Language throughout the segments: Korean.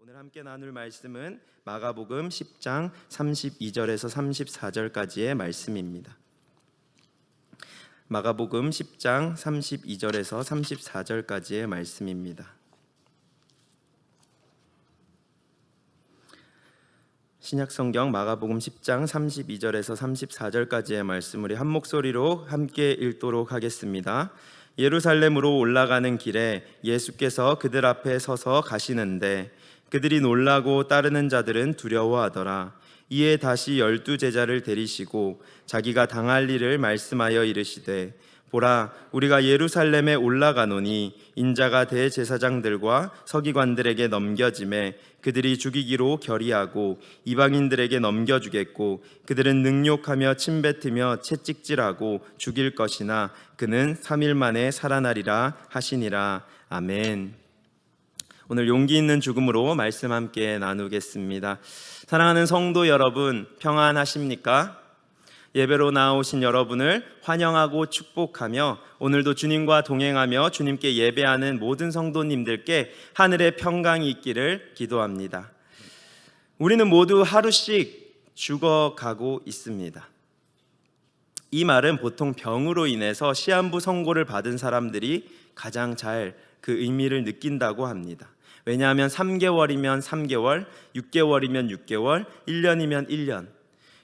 오늘 함께 나눌 말씀은 마가복음 10장 32절에서 34절까지의 말씀입니다. 마가복음 10장 32절에서 34절까지의 말씀입니다. 신약성경 마가복음 10장 32절에서 34절까지의 말씀 우리 한 목소리로 함께 읽도록 하겠습니다. 예루살렘으로 올라가는 길에 예수께서 그들 앞에 서서 가시는데 그들이 놀라고 따르는 자들은 두려워하더라. 이에 다시 12 제자를 데리시고 자기가 당할 일을 말씀하여 이르시되 보라, 우리가 예루살렘에 올라가노니 인자가 대제사장들과 서기관들에게 넘겨짐에 그들이 죽이기로 결의하고 이방인들에게 넘겨주겠고 그들은 능욕하며 침뱉으며 채찍질하고 죽일 것이나 그는 3일 만에 살아나리라 하시니라. 아멘. 오늘 용기 있는 죽음으로 말씀 함께 나누겠습니다. 사랑하는 성도 여러분, 평안하십니까? 예배로 나오신 여러분을 환영하고 축복하며 오늘도 주님과 동행하며 주님께 예배하는 모든 성도님들께 하늘의 평강이 있기를 기도합니다. 우리는 모두 하루씩 죽어가고 있습니다. 이 말은 보통 병으로 인해서 시한부 선고를 받은 사람들이 가장 잘 그 의미를 느낀다고 합니다. 왜냐하면 3개월이면 3개월, 6개월이면 6개월, 1년이면 1년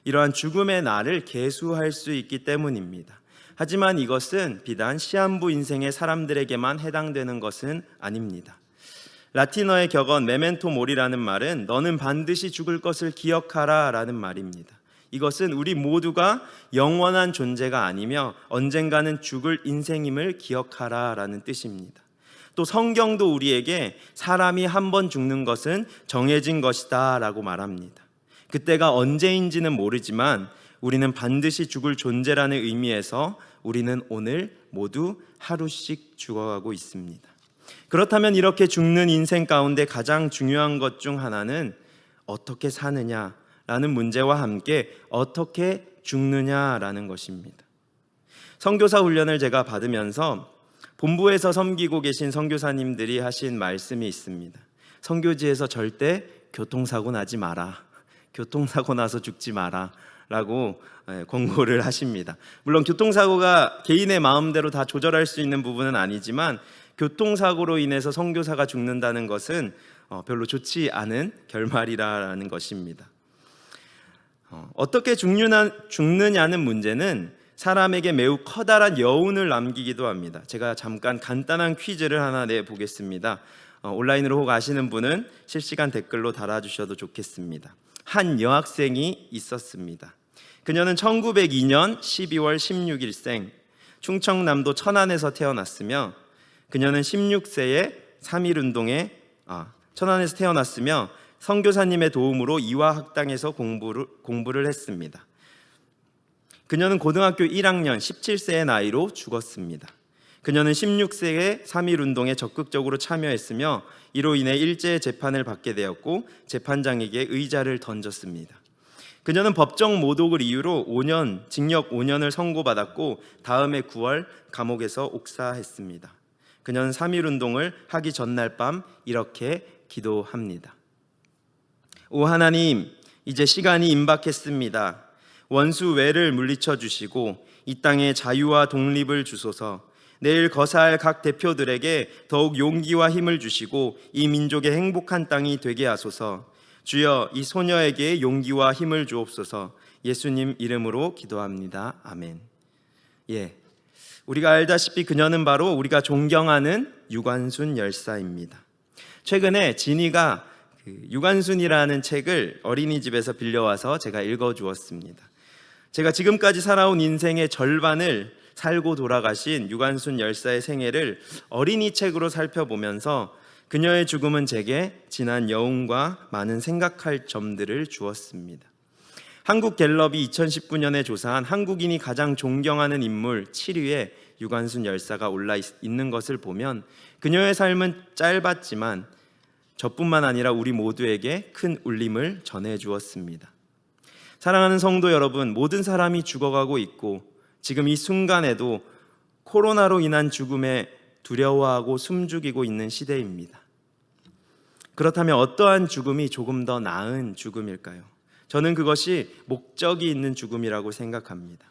이러한 죽음의 날을 계수할 수 있기 때문입니다. 하지만 이것은 비단 시한부 인생의 사람들에게만 해당되는 것은 아닙니다. 라틴어의 격언 메멘토 모리라는 말은 너는 반드시 죽을 것을 기억하라 라는 말입니다. 이것은 우리 모두가 영원한 존재가 아니며 언젠가는 죽을 인생임을 기억하라 라는 뜻입니다. 또 성경도 우리에게 사람이 한 번 죽는 것은 정해진 것이다 라고 말합니다. 그때가 언제인지는 모르지만 우리는 반드시 죽을 존재라는 의미에서 우리는 오늘 모두 하루씩 죽어가고 있습니다. 그렇다면 이렇게 죽는 인생 가운데 가장 중요한 것 중 하나는 어떻게 사느냐라는 문제와 함께 어떻게 죽느냐라는 것입니다. 선교사 훈련을 제가 받으면서 본부에서 섬기고 계신 선교사님들이 하신 말씀이 있습니다. 선교지에서 절대 교통사고 나지 마라, 교통사고 나서 죽지 마라 라고 권고를 하십니다. 물론 교통사고가 개인의 마음대로 다 조절할 수 있는 부분은 아니지만 교통사고로 인해서 선교사가 죽는다는 것은 별로 좋지 않은 결말이라는 것입니다. 어떻게 죽느냐는 문제는 사람에게 매우 커다란 여운을 남기기도 합니다. 제가 잠깐 간단한 퀴즈를 하나 내보겠습니다. 온라인으로 혹 아시는 분은 실시간 댓글로 달아주셔도 좋겠습니다. 한 여학생이 있었습니다. 그녀는 1902년 12월 16일생 충청남도 천안에서 태어났으며 그녀는 16세에 3.1운동에 천안에서 태어났으며 선교사님의 도움으로 이화학당에서 공부를 했습니다. 그녀는 고등학교 1학년 17세의 나이로 죽었습니다. 그녀는 16세에 3.1운동에 적극적으로 참여했으며 이로 인해 일제의 재판을 받게 되었고 재판장에게 의자를 던졌습니다. 그녀는 법정 모독을 이유로 징역 5년을 선고받았고 다음해 9월 감옥에서 옥사했습니다. 그녀는 3.1운동을 하기 전날 밤 이렇게 기도합니다. 오 하나님, 이제 시간이 임박했습니다. 원수 외를 물리쳐 주시고 이 땅에 자유와 독립을 주소서. 내일 거사할 각 대표들에게 더욱 용기와 힘을 주시고 이 민족의 행복한 땅이 되게 하소서. 주여, 이 소녀에게 용기와 힘을 주옵소서. 예수님 이름으로 기도합니다. 아멘. 우리가 알다시피 그녀는 바로 우리가 존경하는 유관순 열사입니다. 최근에 진이가 유관순이라는 책을 어린이집에서 빌려와서 제가 읽어주었습니다. 제가 지금까지 살아온 인생의 절반을 살고 돌아가신 유관순 열사의 생애를 어린이 책으로 살펴보면서 그녀의 죽음은 제게 진한 여운과 많은 생각할 점들을 주었습니다. 한국갤럽이 2019년에 조사한 한국인이 가장 존경하는 인물 7위에 유관순 열사가 올라 있는 것을 보면 그녀의 삶은 짧았지만 저뿐만 아니라 우리 모두에게 큰 울림을 전해주었습니다. 사랑하는 성도 여러분, 모든 사람이 죽어가고 있고 지금 이 순간에도 코로나로 인한 죽음에 두려워하고 숨죽이고 있는 시대입니다. 그렇다면 어떠한 죽음이 조금 더 나은 죽음일까요? 저는 그것이 목적이 있는 죽음이라고 생각합니다.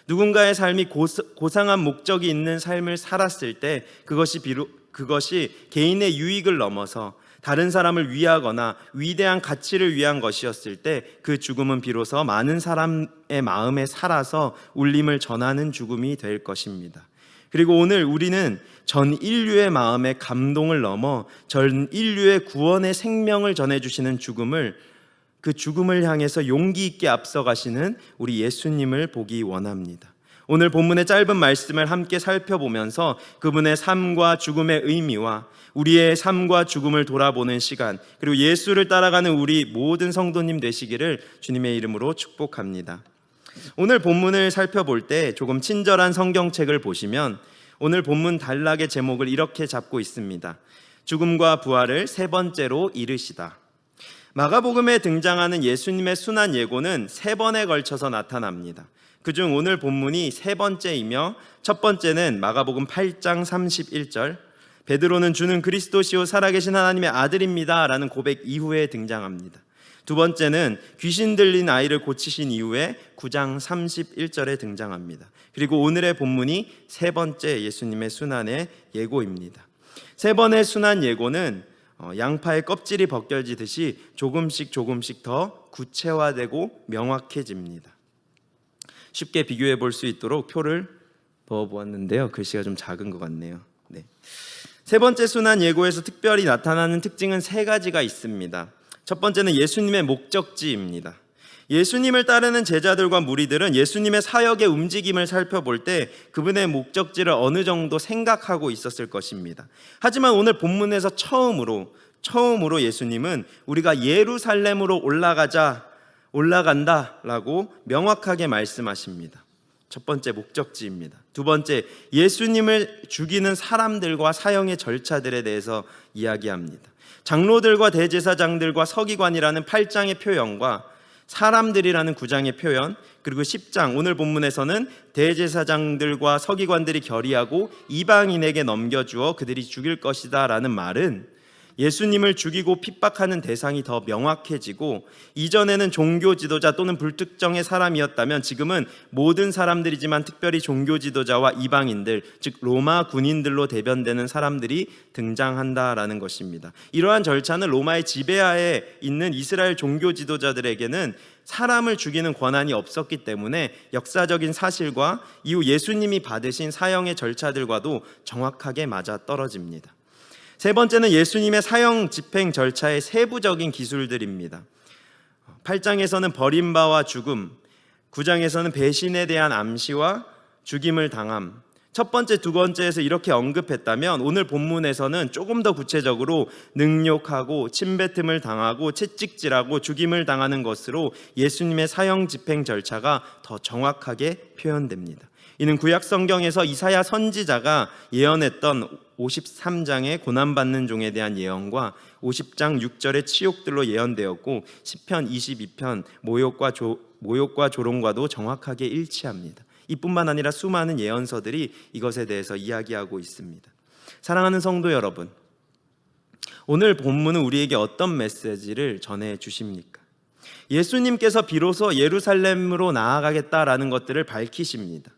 누군가의 삶이 고상한 목적이 있는 삶을 살았을 때 그것이 개인의 유익을 넘어서 다른 사람을 위하거나 위대한 가치를 위한 것이었을 때 그 죽음은 비로소 많은 사람의 마음에 살아서 울림을 전하는 죽음이 될 것입니다. 그리고 오늘 우리는 전 인류의 마음에 감동을 넘어 전 인류의 구원의 생명을 전해주시는 그 죽음을 향해서 용기 있게 앞서가시는 우리 예수님을 보기 원합니다. 오늘 본문의 짧은 말씀을 함께 살펴보면서 그분의 삶과 죽음의 의미와 우리의 삶과 죽음을 돌아보는 시간, 그리고 예수를 따라가는 우리 모든 성도님 되시기를 주님의 이름으로 축복합니다. 오늘 본문을 살펴볼 때 조금 친절한 성경책을 보시면 오늘 본문 단락의 제목을 이렇게 잡고 있습니다. 죽음과 부활을 세 번째로 이르시다. 마가복음에 등장하는 예수님의 순환 예고는 세 번에 걸쳐서 나타납니다. 그중 오늘 본문이 세 번째이며 첫 번째는 마가복음 8장 31절, 베드로는 주는 그리스도시요 살아계신 하나님의 아들입니다 라는 고백 이후에 등장합니다. 두 번째는 귀신 들린 아이를 고치신 이후에 9장 31절에 등장합니다. 그리고 오늘의 본문이 세 번째 예수님의 순환의 예고입니다. 세 번의 순환 예고는 양파의 껍질이 벗겨지듯이 조금씩 더 구체화되고 명확해집니다. 쉽게 비교해 볼 수 있도록 표를 넣어보았는데요. 글씨가 좀 작은 것 같네요. 네. 세 번째 순환 예고에서 특별히 나타나는 특징은 세 가지가 있습니다. 첫 번째는 예수님의 목적지입니다. 예수님을 따르는 제자들과 무리들은 예수님의 사역의 움직임을 살펴볼 때 그분의 목적지를 어느 정도 생각하고 있었을 것입니다. 하지만 오늘 본문에서 처음으로 예수님은 우리가 예루살렘으로 올라간다라고 명확하게 말씀하십니다. 첫 번째 목적지입니다. 두 번째, 예수님을 죽이는 사람들과 사형의 절차들에 대해서 이야기합니다. 장로들과 대제사장들과 서기관이라는 8장의 표현과 사람들이라는 9장의 표현, 그리고 10장 오늘 본문에서는 대제사장들과 서기관들이 결의하고 이방인에게 넘겨주어 그들이 죽일 것이다 라는 말은 예수님을 죽이고 핍박하는 대상이 더 명확해지고, 이전에는 종교 지도자 또는 불특정의 사람이었다면 지금은 모든 사람들이지만 특별히 종교 지도자와 이방인들, 즉 로마 군인들로 대변되는 사람들이 등장한다라는 것입니다. 이러한 절차는 로마의 지배하에 있는 이스라엘 종교 지도자들에게는 사람을 죽이는 권한이 없었기 때문에 역사적인 사실과 이후 예수님이 받으신 사형의 절차들과도 정확하게 맞아떨어집니다. 세 번째는 예수님의 사형 집행 절차의 세부적인 기술들입니다. 8장에서는 버림바와 죽음, 9장에서는 배신에 대한 암시와 죽임을 당함, 첫 번째, 두 번째에서 이렇게 언급했다면 오늘 본문에서는 조금 더 구체적으로 능욕하고 침뱉음을 당하고 채찍질하고 죽임을 당하는 것으로 예수님의 사형 집행 절차가 더 정확하게 표현됩니다. 이는 구약 성경에서 이사야 선지자가 예언했던 53장의 고난받는 종에 대한 예언과 50장 6절의 치욕들로 예언되었고, 시편 22편 모욕과 조롱과도 정확하게 일치합니다. 이뿐만 아니라 수많은 예언서들이 이것에 대해서 이야기하고 있습니다. 사랑하는 성도 여러분, 오늘 본문은 우리에게 어떤 메시지를 전해 주십니까? 예수님께서 비로소 예루살렘으로 나아가겠다라는 것들을 밝히십니다.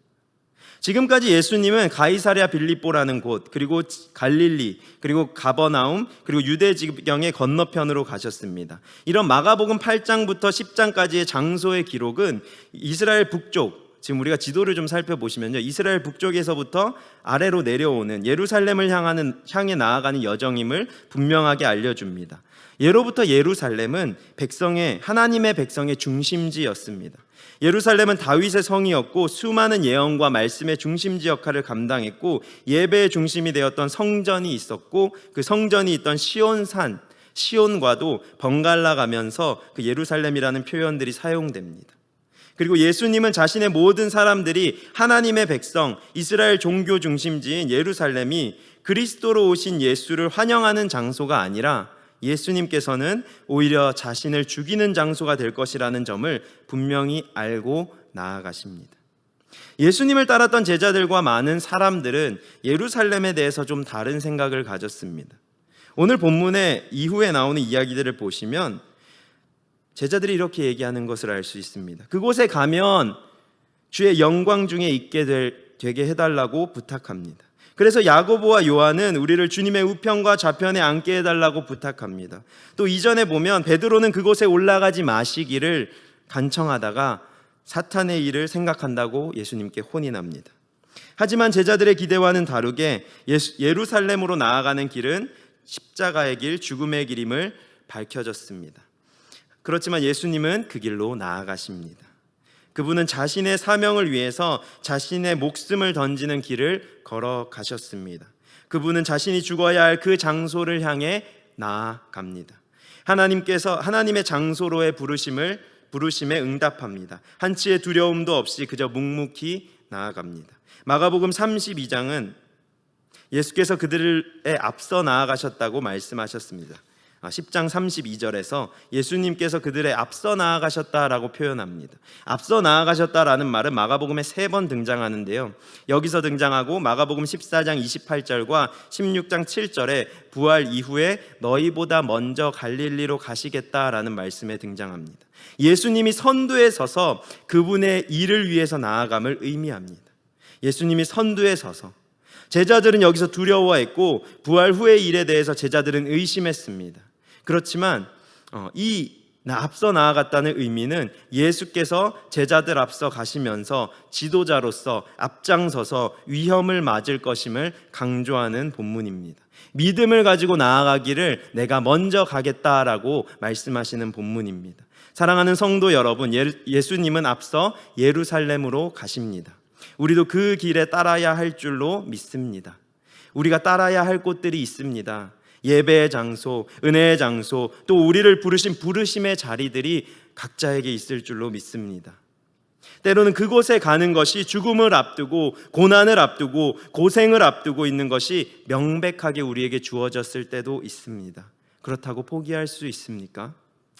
지금까지 예수님은 가이사랴 빌립보라는 곳, 그리고 갈릴리, 그리고 가버나움, 그리고 유대 지경의 건너편으로 가셨습니다. 이런 마가복음 8장부터 10장까지의 장소의 기록은 이스라엘 북쪽, 지금 우리가 지도를 좀 살펴보시면요, 이스라엘 북쪽에서부터 아래로 내려오는 예루살렘을 향해 나아가는 여정임을 분명하게 알려줍니다. 예로부터 예루살렘은 하나님의 백성의 중심지였습니다. 예루살렘은 다윗의 성이었고 수많은 예언과 말씀의 중심지 역할을 감당했고, 예배의 중심이 되었던 성전이 있었고, 그 성전이 있던 시온과도 번갈아 가면서 그 예루살렘이라는 표현들이 사용됩니다. 그리고 예수님은 자신의 모든 사람들이 하나님의 백성, 이스라엘 종교 중심지인 예루살렘이 그리스도로 오신 예수를 환영하는 장소가 아니라 예수님께서는 오히려 자신을 죽이는 장소가 될 것이라는 점을 분명히 알고 나아가십니다. 예수님을 따랐던 제자들과 많은 사람들은 예루살렘에 대해서 좀 다른 생각을 가졌습니다. 오늘 본문의 이후에 나오는 이야기들을 보시면 제자들이 이렇게 얘기하는 것을 알 수 있습니다. 그곳에 가면 주의 영광 중에 있게 되게 해달라고 부탁합니다. 그래서 야고보와 요한은 우리를 주님의 우편과 좌편에 앉게 해달라고 부탁합니다. 또 이전에 보면 베드로는 그곳에 올라가지 마시기를 간청하다가 사탄의 일을 생각한다고 예수님께 혼인합니다. 하지만 제자들의 기대와는 다르게 예루살렘으로 나아가는 길은 십자가의 길, 죽음의 길임을 밝혀졌습니다. 그렇지만 예수님은 그 길로 나아가십니다. 그분은 자신의 사명을 위해서 자신의 목숨을 던지는 길을 걸어가셨습니다. 그분은 자신이 죽어야 할 그 장소를 향해 나아갑니다. 하나님의 장소로의 부르심에 응답합니다. 한치의 두려움도 없이 그저 묵묵히 나아갑니다. 마가복음 32장은 예수께서 그들에 앞서 나아가셨다고 말씀하셨습니다. 10장 32절에서 예수님께서 그들의 앞서 나아가셨다라고 표현합니다. 앞서 나아가셨다라는 말은 마가복음에 3번 등장하는데요, 여기서 등장하고 마가복음 14장 28절과 16장 7절에 부활 이후에 너희보다 먼저 갈릴리로 가시겠다라는 말씀에 등장합니다. 예수님이 선두에 서서 그분의 일을 위해서 나아감을 의미합니다. 예수님이 선두에 서서, 제자들은 여기서 두려워했고 부활 후의 일에 대해서 제자들은 의심했습니다. 그렇지만 앞서 나아갔다는 의미는 예수께서 제자들 앞서 가시면서 지도자로서 앞장서서 위험을 맞을 것임을 강조하는 본문입니다. 믿음을 가지고 나아가기를 내가 먼저 가겠다라고 말씀하시는 본문입니다. 사랑하는 성도 여러분, 예수님은 앞서 예루살렘으로 가십니다. 우리도 그 길에 따라야 할 줄로 믿습니다. 우리가 따라야 할 곳들이 있습니다. 예배의 장소, 은혜의 장소, 또 우리를 부르신 부르심의 자리들이 각자에게 있을 줄로 믿습니다. 때로는 그곳에 가는 것이 죽음을 앞두고 고난을 앞두고 고생을 앞두고 있는 것이 명백하게 우리에게 주어졌을 때도 있습니다. 그렇다고 포기할 수 있습니까?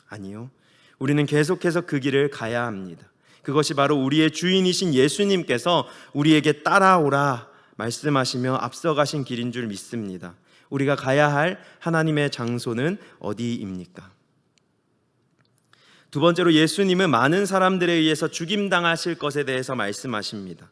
아니요. 우리는 계속해서 그 길을 가야 합니다. 그것이 바로 우리의 주인이신 예수님께서 우리에게 따라오라 말씀하시며 앞서가신 길인 줄 믿습니다. 우리가 가야 할 하나님의 장소는 어디입니까? 두 번째로, 예수님은 많은 사람들에 의해서 죽임당하실 것에 대해서 말씀하십니다.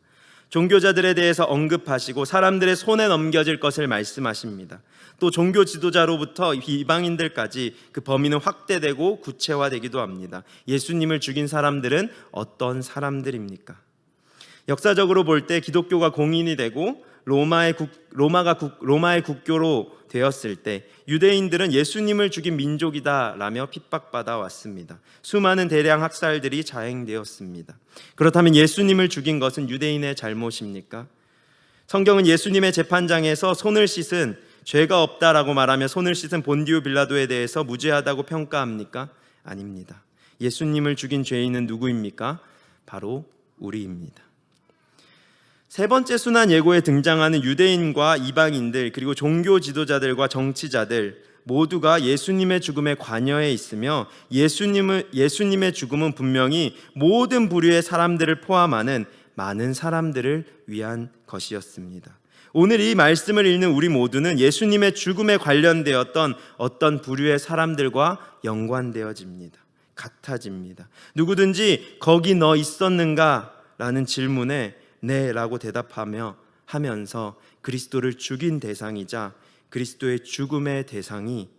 종교자들에 대해서 언급하시고 사람들의 손에 넘겨질 것을 말씀하십니다. 또 종교 지도자로부터 이방인들까지 그 범위는 확대되고 구체화되기도 합니다. 예수님을 죽인 사람들은 어떤 사람들입니까? 역사적으로 볼 때 기독교가 공인이 되고 로마의 국교로 되었을 때 유대인들은 예수님을 죽인 민족이다라며 핍박받아 왔습니다. 수많은 대량 학살들이 자행되었습니다. 그렇다면 예수님을 죽인 것은 유대인의 잘못입니까? 성경은 예수님의 재판장에서 손을 씻은, 죄가 없다라고 말하며 손을 씻은 본디오 빌라도에 대해서 무죄하다고 평가합니까? 아닙니다. 예수님을 죽인 죄인은 누구입니까? 바로 우리입니다. 세 번째 순환 예고에 등장하는 유대인과 이방인들, 그리고 종교 지도자들과 정치자들 모두가 예수님의 죽음에 관여해 있으며 예수님의 죽음은 분명히 모든 부류의 사람들을 포함하는 많은 사람들을 위한 것이었습니다. 오늘 이 말씀을 읽는 우리 모두는 예수님의 죽음에 관련되었던 어떤 부류의 사람들과 연관되어집니다. 같아집니다. 누구든지 거기 너 있었는가? 라는 질문에 네 라고 하면서 그리스도를 죽인 대상이자 그리스도의 죽음의 대상이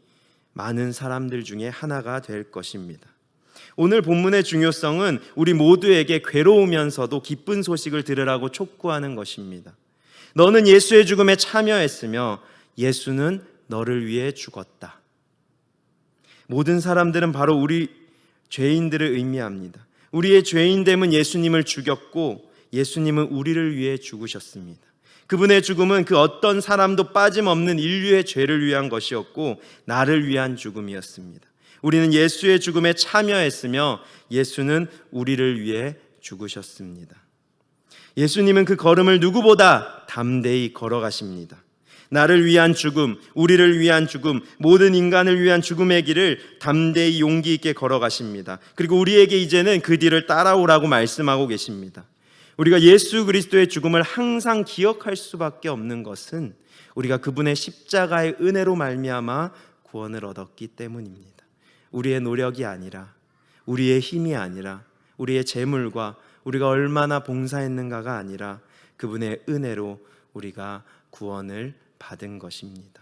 많은 사람들 중에 하나가 될 것입니다. 오늘 본문의 중요성은 우리 모두에게 괴로우면서도 기쁜 소식을 들으라고 촉구하는 것입니다. 너는 예수의 죽음에 참여했으며 예수는 너를 위해 죽었다. 모든 사람들은 바로 우리 죄인들을 의미합니다. 우리의 죄인됨은 예수님을 죽였고 예수님은 우리를 위해 죽으셨습니다. 그분의 죽음은 그 어떤 사람도 빠짐없는 인류의 죄를 위한 것이었고 나를 위한 죽음이었습니다. 우리는 예수의 죽음에 참여했으며 예수는 우리를 위해 죽으셨습니다. 예수님은 그 걸음을 누구보다 담대히 걸어가십니다. 나를 위한 죽음, 우리를 위한 죽음, 모든 인간을 위한 죽음의 길을 담대히 용기 있게 걸어가십니다. 그리고 우리에게 이제는 그 뒤를 따라오라고 말씀하고 계십니다. 우리가 예수 그리스도의 죽음을 항상 기억할 수밖에 없는 것은 우리가 그분의 십자가의 은혜로 말미암아 구원을 얻었기 때문입니다. 우리의 노력이 아니라, 우리의 힘이 아니라, 우리의 재물과 우리가 얼마나 봉사했는가가 아니라 그분의 은혜로 우리가 구원을 받은 것입니다.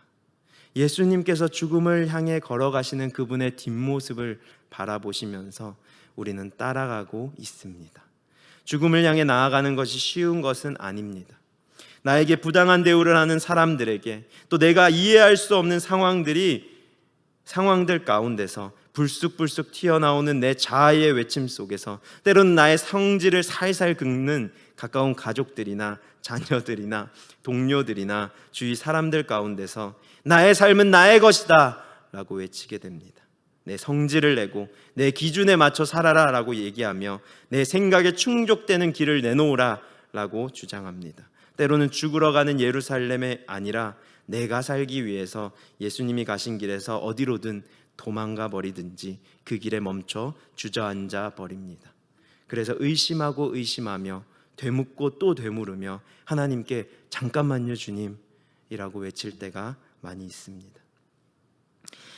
예수님께서 죽음을 향해 걸어가시는 그분의 뒷모습을 바라보시면서 우리는 따라가고 있습니다. 죽음을 향해 나아가는 것이 쉬운 것은 아닙니다. 나에게 부당한 대우를 하는 사람들에게, 또 내가 이해할 수 없는 상황들 가운데서 불쑥불쑥 튀어나오는 내 자아의 외침 속에서 때로는 나의 성질을 살살 긁는 가까운 가족들이나 자녀들이나 동료들이나 주위 사람들 가운데서 나의 삶은 나의 것이다 라고 외치게 됩니다. 내 성질을 내고 내 기준에 맞춰 살아라 라고 얘기하며 내 생각에 충족되는 길을 내놓으라 라고 주장합니다. 때로는 죽으러 가는 예루살렘이 아니라 내가 살기 위해서 예수님이 가신 길에서 어디로든 도망가 버리든지 그 길에 멈춰 주저앉아 버립니다. 그래서 의심하고 의심하며 되묻고 또 되물으며 하나님께 잠깐만요 주님이라고 외칠 때가 많이 있습니다.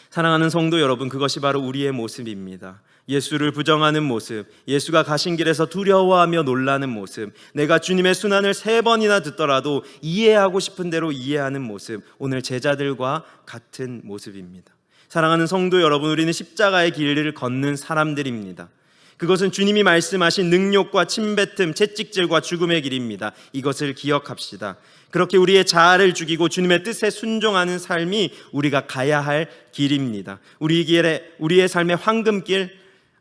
사랑하는 성도 여러분, 그것이 바로 우리의 모습입니다. 예수를 부정하는 모습, 예수가 가신 길에서 두려워하며 놀라는 모습, 내가 주님의 순환을 3번이나 듣더라도 이해하고 싶은 대로 이해하는 모습, 오늘 제자들과 같은 모습입니다. 사랑하는 성도 여러분, 우리는 십자가의 길을 걷는 사람들입니다. 그것은 주님이 말씀하신 능욕과 침뱉음, 채찍질과 죽음의 길입니다. 이것을 기억합시다. 그렇게 우리의 자아를 죽이고 주님의 뜻에 순종하는 삶이 우리가 가야 할 길입니다. 우리의 삶의 황금길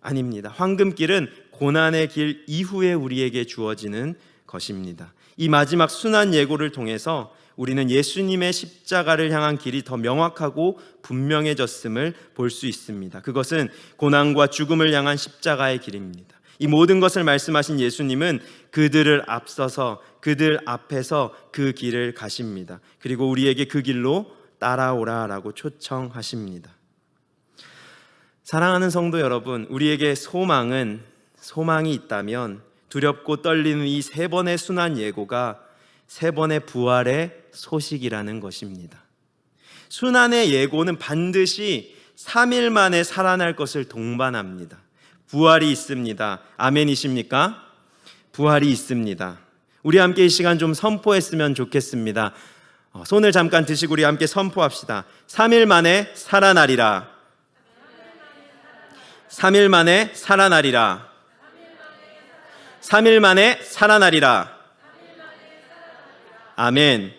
아닙니다. 황금길은 고난의 길 이후에 우리에게 주어지는 것입니다. 이 마지막 순환 예고를 통해서 우리는 예수님의 십자가를 향한 길이 더 명확하고 분명해졌음을 볼 수 있습니다. 그것은 고난과 죽음을 향한 십자가의 길입니다. 이 모든 것을 말씀하신 예수님은 그들을 앞서서 그들 앞에서 그 길을 가십니다. 그리고 우리에게 그 길로 따라오라라고 초청하십니다. 사랑하는 성도 여러분, 우리에게 소망이 있다면 두렵고 떨리는 이 3번의 순환 예고가 3번의 부활의 소식이라는 것입니다. 순환의 예고는 반드시 3일 만에 살아날 것을 동반합니다. 부활이 있습니다. 아멘이십니까? 부활이 있습니다. 우리 함께 이 시간 좀 선포했으면 좋겠습니다. 손을 잠깐 드시고 우리 함께 선포합시다. 3일 만에 살아나리라. 3일 만에 살아나리라. 3일 만에 살아나리라. 아멘.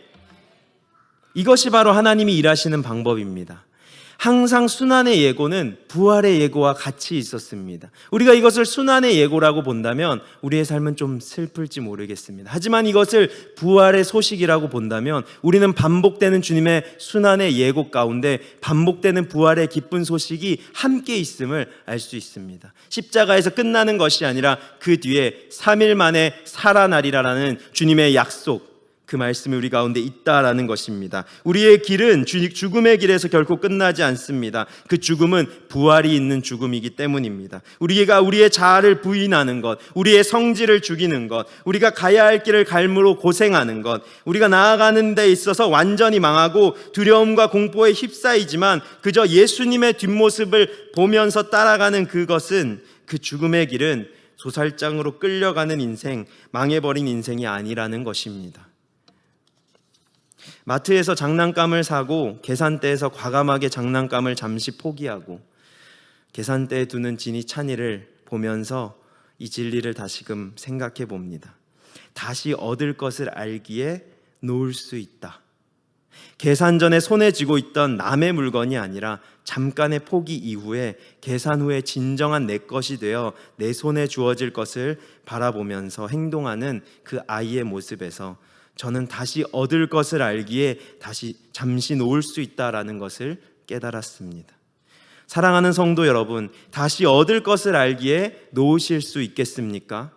이것이 바로 하나님이 일하시는 방법입니다. 항상 순환의 예고는 부활의 예고와 같이 있었습니다. 우리가 이것을 순환의 예고라고 본다면 우리의 삶은 좀 슬플지 모르겠습니다. 하지만 이것을 부활의 소식이라고 본다면 우리는 반복되는 주님의 순환의 예고 가운데 반복되는 부활의 기쁜 소식이 함께 있음을 알 수 있습니다. 십자가에서 끝나는 것이 아니라 그 뒤에 3일 만에 살아나리라라는 주님의 약속, 그 말씀이 우리 가운데 있다라는 것입니다. 우리의 길은 죽음의 길에서 결코 끝나지 않습니다. 그 죽음은 부활이 있는 죽음이기 때문입니다. 우리가 우리의 자아를 부인하는 것, 우리의 성질을 죽이는 것, 우리가 가야 할 길을 갈므로 고생하는 것, 우리가 나아가는 데 있어서 완전히 망하고 두려움과 공포에 휩싸이지만 그저 예수님의 뒷모습을 보면서 따라가는 그것은, 그 죽음의 길은 소살장으로 끌려가는 인생, 망해버린 인생이 아니라는 것입니다. 마트에서 장난감을 사고 계산대에서 과감하게 장난감을 잠시 포기하고 계산대에 두는 진이 찬이를 보면서 이 진리를 다시금 생각해 봅니다. 다시 얻을 것을 알기에 놓을 수 있다. 계산 전에 손에 쥐고 있던 남의 물건이 아니라 잠깐의 포기 이후에 계산 후에 진정한 내 것이 되어 내 손에 주어질 것을 바라보면서 행동하는 그 아이의 모습에서 저는 다시 얻을 것을 알기에 다시 잠시 놓을 수 있다라는 것을 깨달았습니다. 사랑하는 성도 여러분, 다시 얻을 것을 알기에 놓으실 수 있겠습니까?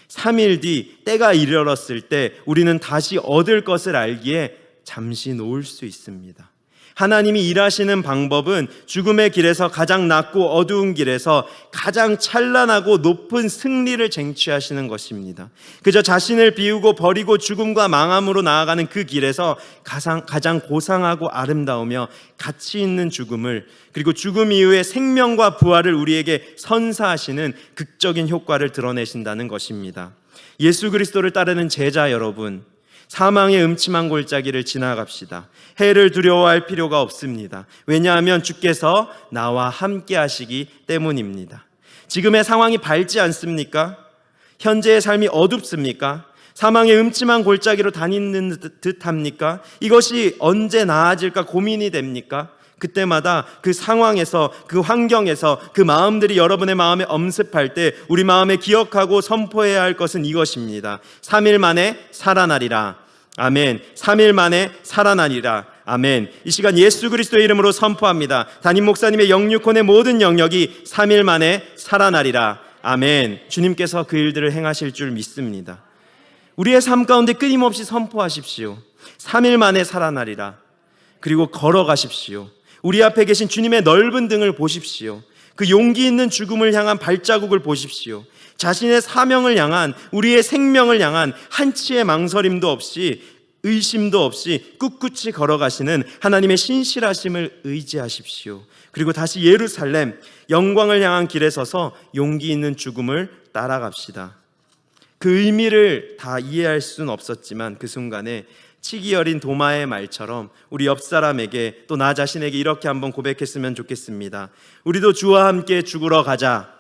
3일 뒤 때가 이르렀을 때 우리는 다시 얻을 것을 알기에 잠시 놓을 수 있습니다. 하나님이 일하시는 방법은 죽음의 길에서 가장 낮고 어두운 길에서 가장 찬란하고 높은 승리를 쟁취하시는 것입니다. 그저 자신을 비우고 버리고 죽음과 망함으로 나아가는 그 길에서 가장 고상하고 아름다우며 가치 있는 죽음을, 그리고 죽음 이후의 생명과 부활을 우리에게 선사하시는 극적인 효과를 드러내신다는 것입니다. 예수 그리스도를 따르는 제자 여러분, 사망의 음침한 골짜기를 지나갑시다. 해를 두려워할 필요가 없습니다. 왜냐하면 주께서 나와 함께 하시기 때문입니다. 지금의 상황이 밝지 않습니까? 현재의 삶이 어둡습니까? 사망의 음침한 골짜기로 다니는 듯합니까? 이것이 언제 나아질까 고민이 됩니까? 그때마다 그 상황에서, 그 환경에서 그 마음들이 여러분의 마음에 엄습할 때 우리 마음에 기억하고 선포해야 할 것은 이것입니다. 3일 만에 살아나리라. 아멘. 3일 만에 살아나리라. 아멘. 이 시간 예수 그리스도의 이름으로 선포합니다. 담임 목사님의 영육혼의 모든 영역이 3일 만에 살아나리라. 아멘. 주님께서 그 일들을 행하실 줄 믿습니다. 우리의 삶 가운데 끊임없이 선포하십시오. 3일 만에 살아나리라. 그리고 걸어가십시오. 우리 앞에 계신 주님의 넓은 등을 보십시오. 그 용기 있는 죽음을 향한 발자국을 보십시오. 자신의 사명을 향한, 우리의 생명을 향한 한치의 망설임도 없이, 의심도 없이 꿋꿋이 걸어가시는 하나님의 신실하심을 의지하십시오. 그리고 다시 예루살렘 영광을 향한 길에 서서 용기 있는 죽음을 따라갑시다. 그 의미를 다 이해할 수는 없었지만 그 순간에 치기 어린 도마의 말처럼 우리 옆 사람에게, 또 나 자신에게 이렇게 한번 고백했으면 좋겠습니다. 우리도 주와 함께 죽으러 가자.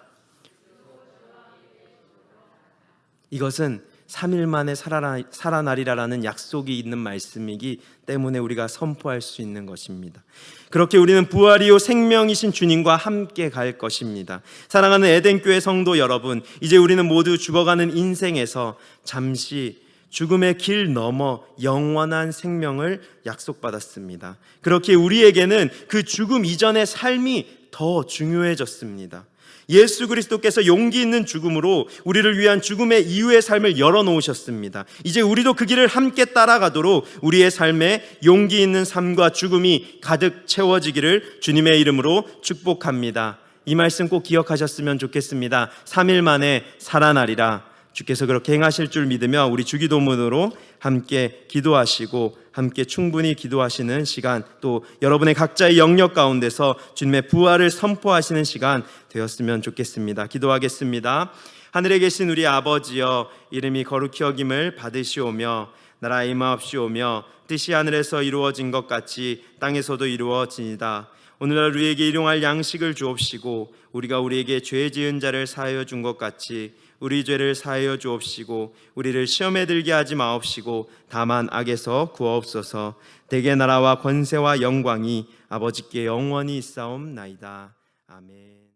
이것은 3일 만에 살아나리라라는 약속이 있는 말씀이기 때문에 우리가 선포할 수 있는 것입니다. 그렇게 우리는 부활이요 생명이신 주님과 함께 갈 것입니다. 사랑하는 에덴교회 성도 여러분, 이제 우리는 모두 죽어가는 인생에서 잠시 죽음의 길 넘어 영원한 생명을 약속받았습니다. 그렇게 우리에게는 그 죽음 이전의 삶이 더 중요해졌습니다. 예수 그리스도께서 용기 있는 죽음으로 우리를 위한 죽음의 이후의 삶을 열어놓으셨습니다. 이제 우리도 그 길을 함께 따라가도록 우리의 삶에 용기 있는 삶과 죽음이 가득 채워지기를 주님의 이름으로 축복합니다. 이 말씀 꼭 기억하셨으면 좋겠습니다. 3일 만에 살아나리라. 주께서 그렇게 행하실 줄 믿으며 우리 주기도문으로 함께 기도하시고 함께 충분히 기도하시는 시간, 또 여러분의 각자의 영역 가운데서 주님의 부활을 선포하시는 시간 되었으면 좋겠습니다. 기도하겠습니다. 하늘에 계신 우리 아버지여, 이름이 거룩히 여김을 받으시오며 나라 임하옵시오며 뜻이 하늘에서 이루어진 것 같이 땅에서도 이루어지이다. 오늘날 우리에게 일용할 양식을 주옵시고 우리가 우리에게 죄 지은 자를 사하여 준 것 같이 우리 죄를 사하여 주옵시고 우리를 시험에 들게 하지 마옵시고 다만 악에서 구하옵소서. 대개 나라와 권세와 영광이 아버지께 영원히 있사옵나이다. 아멘.